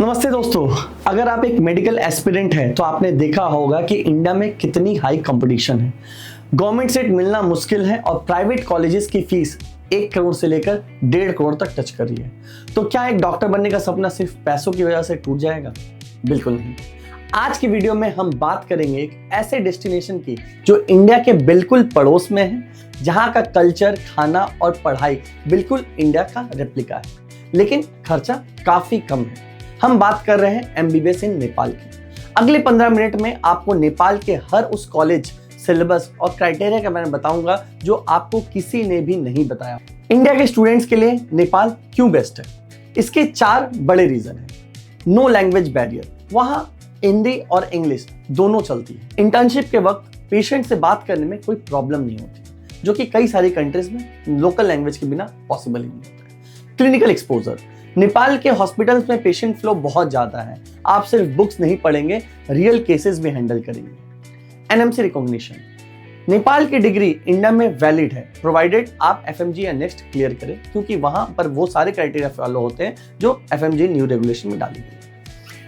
नमस्ते दोस्तों, अगर आप एक मेडिकल एस्पिरेंट हैं तो आपने देखा होगा कि इंडिया में कितनी हाई कंपटीशन है। गवर्नमेंट सीट मिलना मुश्किल है और प्राइवेट कॉलेजेस की फीस 1 करोड़ से लेकर 1.5 करोड़ तक टच कर रही है। तो क्या एक डॉक्टर बनने का सपना सिर्फ पैसों की वजह से टूट जाएगा? बिल्कुल नहीं। आज की वीडियो में हम बात करेंगे एक ऐसे डेस्टिनेशन की जो इंडिया के बिल्कुल पड़ोस में है, जहां का कल्चर, खाना और पढ़ाई बिल्कुल इंडिया का रेप्लिका है, लेकिन खर्चा काफी कम है। हम बात कर रहे हैं एमबीबीएस इन नेपाल की। अगले 15 मिनट में आपको नेपाल के हर उस कॉलेज, सिलेबस और क्राइटेरिया के बारे में बताऊंगा जो आपको किसी ने भी नहीं बताया। इंडिया के स्टूडेंट्स के लिए नेपाल क्यों बेस्ट है, इसके 4 बड़े रीजन हैं। नो लैंग्वेज बैरियर, वहां हिंदी और इंग्लिश दोनों चलती है। इंटर्नशिप के वक्त पेशेंट से बात करने में कोई प्रॉब्लम नहीं होती, जो कि कई सारी कंट्रीज में लोकल लैंग्वेज के बिना पॉसिबल ही नहीं होता है। क्लिनिकल एक्सपोजर, नेपाल के हॉस्पिटल्स में पेशेंट फ्लो बहुत ज्यादा है। आप सिर्फ बुक्स नहीं पढ़ेंगे, रियल केसेस भी हैंडल करेंगे। एनएमसी रिकॉग्निशन, नेपाल की डिग्री इंडिया में वैलिड है प्रोवाइडेड आप एफएमजी या नेक्स्ट क्लियर करें, क्योंकि वहां पर वो सारे क्राइटेरिया फॉलो होते हैं जो एफएमजी न्यू रेगुलेशन में डाली गई है।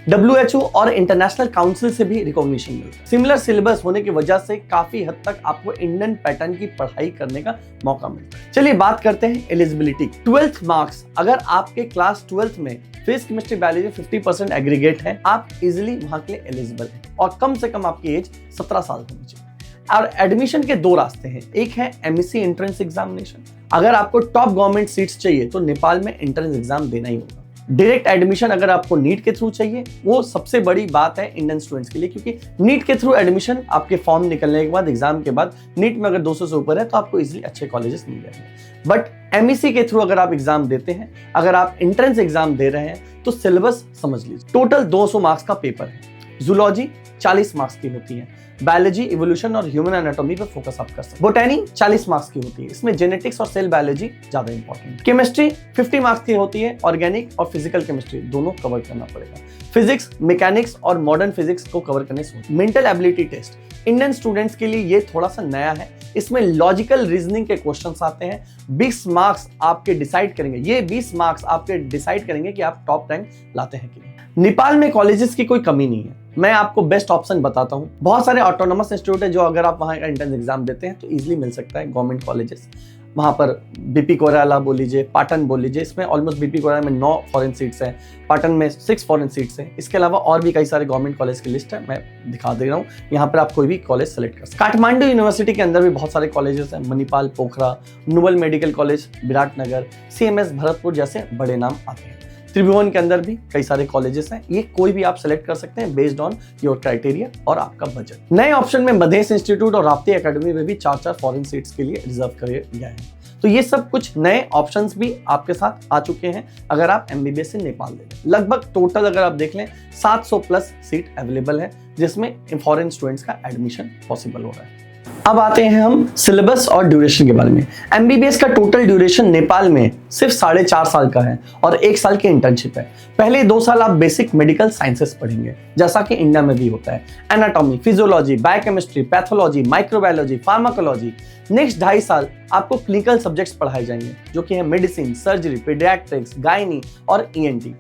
WHO और इंटरनेशनल काउंसिल से भी रिकॉग्निशन मिलता है। सिमिलर सिलेबस होने की वजह से काफी हद तक आपको इंडियन पैटर्न की पढ़ाई करने का मौका मिलता है। चलिए बात करते हैं एलिजिबिलिटी। 12th मार्क्स, अगर आपके क्लास 12th में फिजिक्स, केमिस्ट्री, बायोलॉजी 50% एग्रीगेट है, आप इजिली वहां के लिए एलिजिबल हैं और कम से कम आपकी एज 17 साल होनी चाहिए। और एडमिशन के 2 रास्ते हैं। एक है MEC एंट्रेंस एग्जामिनेशन। अगर आपको टॉप गवर्नमेंट सीट्स चाहिए तो नेपाल में एंट्रेंस एग्जाम देना ही होगा। डायरेक्ट एडमिशन अगर आपको नीट के थ्रू चाहिए, वो सबसे बड़ी बात है इंडियन स्टूडेंट्स के लिए, क्योंकि नीट के थ्रू एडमिशन आपके फॉर्म निकलने के बाद, एग्जाम के बाद, नीट में अगर 200 से ऊपर है तो आपको इजीली अच्छे कॉलेजेस मिल जाएंगे। बट MEC के थ्रू अगर आप एग्जाम देते हैं, अगर आप एंट्रेंस एग्जाम दे रहे हैं, तो सिलेबस समझ लीजिए। टोटल 200 मार्क्स का पेपर है। जूलॉजी 40 मार्क्स की होती है। बायोलॉजी, इवोल्यूशन और ह्यूमन एनाटॉमी पर फोकस आप कर सकते हैं। बोटैनी 40 मार्क्स की होती है, इसमें जेनेटिक्स और सेल बायोलॉजी ज्यादा इंपॉर्टेंट है। केमिस्ट्री 50 मार्क्स की होती है, ऑर्गेनिक और फिजिकल केमिस्ट्री दोनों कवर करना पड़ेगा। फिजिक्स, मैकेनिक्स और मॉडर्न फिजिक्स को कवर करने से। Mental ability test Indian students के लिए ये थोड़ा सा नया है। इसमें लॉजिकल रीजनिंग के क्वेश्चंस आते हैं। 20 मार्क्स आपके डिसाइड करेंगे, ये 20 मार्क्स आपके डिसाइड करेंगे कि आप टॉप रैंक लाते हैं कि नहीं। नेपाल में कॉलेजेस की कोई कमी नहीं है। मैं आपको बेस्ट ऑप्शन बताता हूँ। बहुत सारे ऑटोनोमस इंस्टीट्यूट है जो अगर आप वहाँ का एंट्रेंस एग्जाम देते हैं तो इजीली मिल सकता है। गवर्नमेंट कॉलेजेस वहाँ पर बीपी कोइराला बोल लीजिए, पाटन बोल लीजिए, इसमें ऑलमोस्ट बीपी कोइराला में 9 फॉरेन सीट्स हैं, पाटन में 6 फॉरेन सीट्स हैं। इसके अलावा और भी कई सारे गवर्नमेंट कॉलेज की लिस्ट है, मैं दिखा दे रहा हूँ। यहाँ पर आप कोई भी कॉलेज सेलेक्ट कर सकते हैं। काठमांडू यूनिवर्सिटी के अंदर भी बहुत सारे कॉलेजेस हैं। Manipal, Pokhara, Nobel medical college, Biratnagar, CMS Bharatpur जैसे बड़े नाम आते हैं। त्रिभुवन के अंदर भी कई सारे कॉलेजेस हैं। ये कोई भी आप सेलेक्ट कर सकते हैं बेस्ड ऑन योर क्राइटेरिया और आपका बजट। नए ऑप्शन में मधेश इंस्टीट्यूट और राप्ती एकेडमी में भी 4 फॉरेन सीट्स के लिए रिजर्व करे गए हैं। तो ये सब कुछ नए ऑप्शंस भी आपके साथ आ चुके हैं अगर आप MBBS से नेपाल ले लें। लगभग टोटल अगर आप देख लें 700 प्लस सीट अवेलेबल है, जिसमें फॉरेन स्टूडेंट्स का एडमिशन पॉसिबल हो रहा है। अब आते हैं हम सिलेबस और ड्यूरेशन के बारे में। MBBS का टोटल ड्यूरेशन नेपाल में सिर्फ 4.5 साल का है और 1 साल की इंटर्नशिप है। पहले 2 साल आप बेसिक मेडिकल साइंसेस पढ़ेंगे, जैसा कि इंडिया में भी होता है। Anatomy, physiology, biochemistry, pathology, microbiology, pharmacology. Next 2.5 साल आपको क्लिनिकल सब्जेक्ट्स पढ़ाए जाएंगे, जो कि है मेडिसिन, सर्जरी, पीडियाट्रिक्स, गायनी और ENT।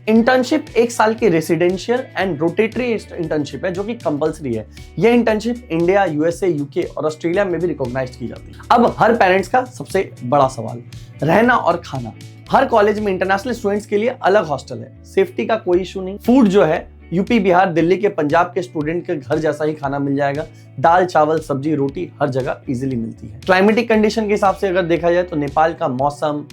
इंटर्नशिप 1 साल की रेसिडेंशियल एंड रोटेटरी इंटर्नशिप है, जो कि कंपलसरी है। यह इंटर्नशिप इंडिया, USA, UK और ऑस्ट्रेलिया में भी रिकॉग्नाइज की जाती है। अब हर पेरेंट्स का सबसे बड़ा सवाल, रहना और खाना। हर कॉलेज में इंटरनेशनल स्टूडेंट्स के लिए अलग हॉस्टल है। सेफ्टी का कोई इशू नहीं। फूड जो है यूपी, बिहार, दिल्ली के, पंजाब के स्टूडेंट के घर जैसा ही खाना मिल जाएगा। दाल, चावल, सब्जी, रोटी हर जगह इजीली मिलती है। क्लाइमेटिक कंडीशन के हिसाब से अगर देखा जाए तो नेपाल का मौसम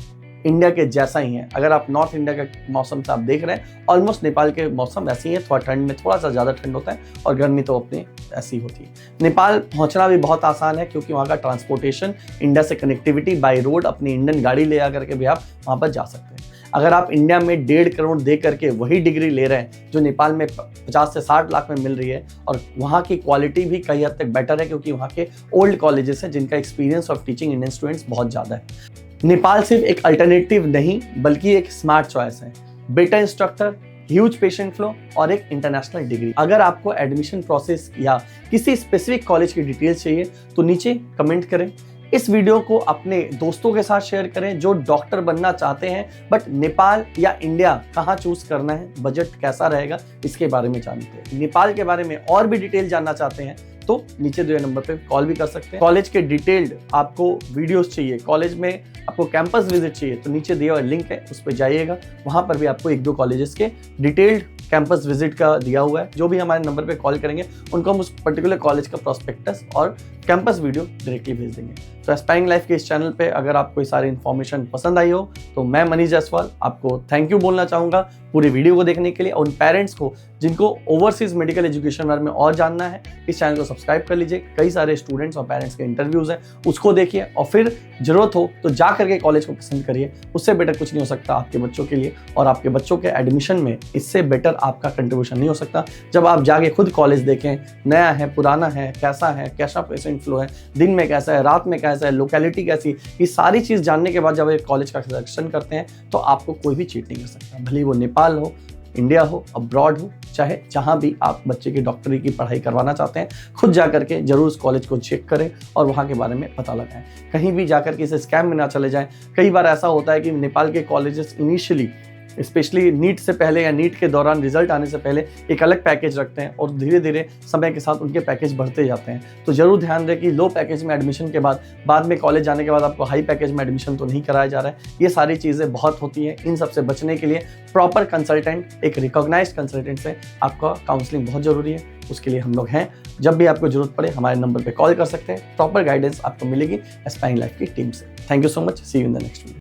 इंडिया के जैसा ही है। अगर आप नॉर्थ इंडिया के मौसम से आप देख रहे हैं, ऑलमोस्ट नेपाल के मौसम ऐसे ही है। थोड़ा ठंड में थोड़ा सा ज़्यादा ठंड होता है और गर्मी तो अपने ऐसी होती है। नेपाल पहुंचना भी बहुत आसान है, क्योंकि वहाँ का ट्रांसपोर्टेशन, इंडिया से कनेक्टिविटी बाय रोड, अपनी इंडियन गाड़ी ले आकर के भी आप वहाँ पर जा सकते हैं। अगर आप इंडिया में 1.5 करोड़ दे करके वही डिग्री ले रहे हैं जो नेपाल में 50 से 60 लाख में मिल रही है, और वहाँ की क्वालिटी भी कई हद तक बेटर है, क्योंकि वहाँ के ओल्ड कॉलेजेस हैं जिनका experience of teaching Indian students बहुत ज़्यादा है। नेपाल सिर्फ एक अल्टरनेटिव नहीं बल्कि एक स्मार्ट चॉइस है। Better instructor, huge patient flow और एक इंटरनेशनल डिग्री। अगर आपको एडमिशन प्रोसेस या किसी स्पेसिफिक कॉलेज की डिटेल्स चाहिए तो नीचे कमेंट करें। इस वीडियो को अपने दोस्तों के साथ शेयर करें जो डॉक्टर बनना चाहते हैं, बट नेपाल या इंडिया कहाँ चूज करना है, बजट कैसा रहेगा, इसके बारे में जानते हैं। नेपाल के बारे में और भी डिटेल जानना चाहते हैं तो नीचे दिए नंबर पे कॉल भी कर सकते हैं। कॉलेज के डिटेल्ड आपको वीडियोस चाहिए, कॉलेज में आपको कैंपस विजिट चाहिए तो नीचे दिया हुआ लिंक है, उस पर जाइएगा। वहां पर भी आपको 1-2 कॉलेजेस के डिटेल्ड कैंपस विजिट का दिया हुआ है। जो भी हमारे नंबर पे कॉल करेंगे उनको हम उस पर्टिकुलर कॉलेज का प्रोस्पेक्टस और कैंपस वीडियो डायरेक्टली भेज देंगे। तो एस्पायरिंग लाइफ के इस चैनल पे अगर आपको ये सारी इन्फॉर्मेशन पसंद आई हो तो मैं मनीष जायसवाल आपको थैंक यू बोलना चाहूँगा पूरी वीडियो को देखने के लिए। उन पेरेंट्स को जिनको ओवरसीज मेडिकल एजुकेशन बारे में और जानना है, इस चैनल को सब्सक्राइब कर लीजिए। कई सारे स्टूडेंट्स और पेरेंट्स के इंटरव्यूज हैं, उसको देखिए और फिर जरूरत हो तो जा करके कॉलेज को पसंद करिए। उससे बेटर कुछ नहीं हो सकता आपके बच्चों के लिए, और आपके बच्चों के एडमिशन में इससे बेटर आपका कंट्रीब्यूशन नहीं हो सकता जब आप जाके खुद कॉलेज देखें, नया है, पुराना है, कैसा पेशेंट फ्लो है, दिन में कैसा है, रात में कैसा है, लोकेलिटी कैसी, ये सारी चीज़ जानने के बाद जब एक कॉलेज का सिलेक्शन करते हैं तो आपको कोई भी चीट नहीं कर सकता। भले वो नेपाल हो, इंडिया हो, अब्रॉड हो, चाहे जहां भी आप बच्चे की डॉक्टरी की पढ़ाई करवाना चाहते हैं, खुद जाकर के जरूर उस कॉलेज को चेक करें और वहां के बारे में पता लगाएं। कहीं भी जाकर के इसे स्कैम में ना चले जाएं। कई बार ऐसा होता है कि नेपाल के कॉलेजेस इनिशियली स्पेशली नीट से पहले या नीट के दौरान रिजल्ट आने से पहले एक अलग पैकेज रखते हैं और धीरे धीरे समय के साथ उनके पैकेज बढ़ते जाते हैं। तो जरूर ध्यान दें कि लो पैकेज में एडमिशन के बाद में कॉलेज जाने के बाद आपको हाई पैकेज में एडमिशन तो नहीं कराया जा रहा है। ये सारी चीज़ें बहुत होती हैं। इन सब से बचने के लिए प्रॉपर कंसल्टेंट, एक रिकॉग्नाइज्ड कंसल्टेंट से आपका काउंसलिंग बहुत जरूरी है। उसके लिए हम लोग हैं। जब भी आपको जरूरत पड़े हमारे नंबर पर कॉल कर सकते हैं। प्रॉपर गाइडेंस आपको मिलेगी एस्पायरिंग लाइफ की टीम से। Thank you so much. See you in the next video.